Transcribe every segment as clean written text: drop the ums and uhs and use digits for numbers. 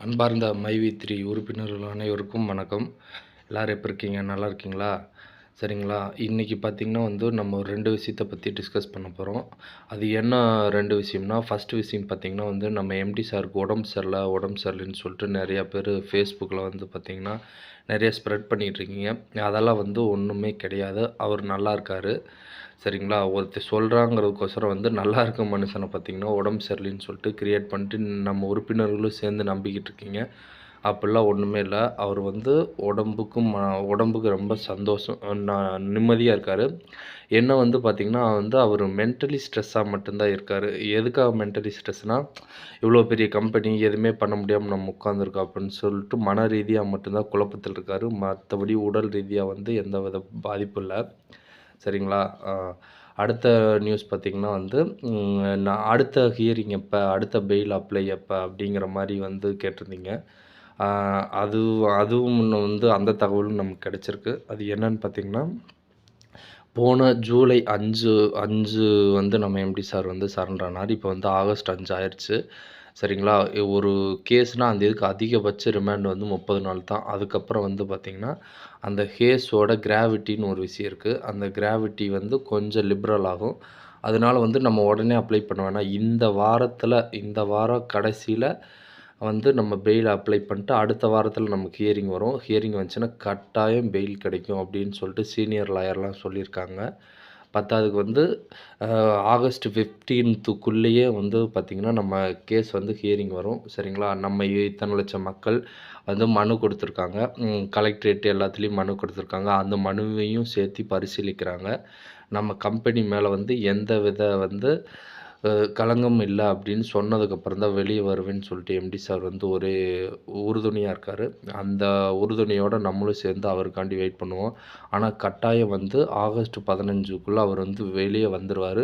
அன்பார்ந்த மைவி3 உறுப்பினர்கள் அனைவருக்கும் வணக்கம். எல்லோரும் எப்படி இருக்கீங்க? நல்லா இருக்கீங்களா? சரிங்களா. இன்றைக்கி பார்த்திங்கன்னா நம்ம ஒரு 2 விஷயத்தை பற்றி டிஸ்கஸ் பண்ண போகிறோம். அது என்ன 2 விஷயம்னா, ஃபஸ்ட்டு விஷயம் பார்த்திங்கன்னா நம்ம எம்டி சாருக்கு உடம்பு சரியில்லைன்னு சொல்லிட்டு நிறையா பேர் ஃபேஸ்புக்கில் பார்த்திங்கன்னா நிறைய ஸ்ப்ரெட் பண்ணிகிட்ருக்கீங்க. அதெல்லாம் ஒன்றுமே கிடையாது. அவர் நல்லா இருக்கார். சரிங்களா. ஒருத்தர் சொல்கிறாங்கிறதுக்கோசரம் நல்லா இருக்க மனுஷனை பார்த்திங்கன்னா உடம்பு சரியில்லைன்னு சொல்லிட்டு கிரியேட் பண்ணிட்டு நம்ம உறுப்பினர்களும் சேர்ந்து நம்பிக்கிட்டு இருக்கீங்க. அப்படிலாம் ஒன்றுமே இல்லை. அவர் உடம்புக்கு ரொம்ப சந்தோஷம், நிம்மதியாக இருக்கார். என்ன பார்த்திங்கன்னா அவர் மென்டலி ஸ்ட்ரெஸ்ஸாக மட்டும்தான் இருக்கார். எதுக்காக மென்டலி ஸ்ட்ரெஸ்னால், இவ்வளோ பெரிய கம்பெனி எதுவுமே பண்ண முடியாமல் நம்ம உட்காந்துருக்கோம் அப்படின்னு சொல்லிட்டு மன ரீதியாக மட்டும்தான் குழப்பத்தில் இருக்கார். மற்றபடி உடல் ரீதியாக எந்த வித பாதிப்பும் இல்லை. சரிங்களா. அடுத்த நியூஸ் பார்த்திங்கன்னா நான் அடுத்த ஹியரிங் எப்போ, அடுத்த பெயில் அப்ளை எப்போ அப்படிங்கிற மாதிரி கேட்டிருந்தீங்க. அதுவும் முன்ன அந்த தகவலும் நமக்கு கிடச்சிருக்கு. அது என்னன்னு பார்த்திங்கன்னா, போன ஜூலை 5 நம்ம எம்டி சார் சரண்டர் ஆனார். இப்போ ஆகஸ்ட் 5 ஆயிடுச்சு. சரிங்களா. ஒரு கேஸ்னால் அந்த இதுக்கு அதிகபட்ச ரிமாண்ட் 30 நாள் தான். அதுக்கப்புறம் பார்த்திங்கன்னா அந்த கேஸோட கிராவிட்டின்னு ஒரு விஷயம் இருக்குது. அந்த கிராவிட்டி கொஞ்சம் லிபரல் ஆகும். அதனால் நம்ம உடனே அப்ளை பண்ண வேணாம். இந்த வாரம் கடைசியில் நம்ம பெயில் அப்ளை பண்ணிட்டு அடுத்த வாரத்தில் நமக்கு ஹியரிங் வரும். ஹியரிங் வந்துச்சுன்னா கட்டாயம் பெயில் கிடைக்கும் அப்படின்னு சொல்லிட்டு சீனியர் லாயர்லாம் சொல்லியிருக்காங்க. பத்தாவதுக்கு ஆகஸ்ட் 15க்குள்ளேயே பார்த்திங்கன்னா நம்ம கேஸ் ஹியரிங் வரும். சரிங்களா. நம்ம இத்தனை லட்சம் மக்கள் மனு கொடுத்துருக்காங்க. கலெக்ட்ரேட் எல்லாத்துலேயும் மனு கொடுத்துருக்காங்க. அந்த மனுவையும் சேர்த்து பரிசீலிக்கிறாங்க. நம்ம கம்பெனி மேலே எந்த வித களங்கம் இல்லை அப்படின்னு சொன்னதுக்கப்புறம் தான் வெளியே வருவேன்னு சொல்லிட்டு எம்டி சார் ஒரே உறுதுணையாக இருக்கார். அந்த உறுதுணையோடு நம்மளும் சேர்ந்து அவருக்காண்டி வெயிட் பண்ணுவோம். ஆனால் கட்டாயம் ஆகஸ்ட் 15க்குள்ளே அவர் வெளியே வந்துடுவார்.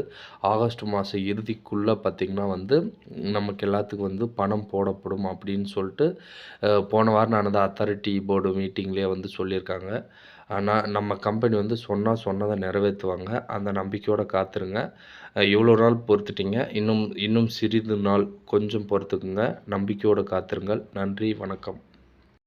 ஆகஸ்ட் மாதம் இறுதிக்குள்ளே பார்த்திங்கன்னா நமக்கு எல்லாத்துக்கும் பணம் போடப்படும் அப்படின்னு சொல்லிட்டு போன வாரம் நடந்த அத்தாரிட்டி போர்டு மீட்டிங்லேயே சொல்லியிருக்காங்க. ஆனால் நம்ம கம்பெனி சொன்னதை நிறைவேற்றுவாங்க. அந்த நம்பிக்கையோடு காத்துருங்க. இவ்வளோ நாள் பொறுத்துட்டீங்க. இன்னும் சிறிது நாள் கொஞ்சம் பொறுத்துக்குங்க. நம்பிக்கையோடு காத்திருங்கள். நன்றி, வணக்கம்.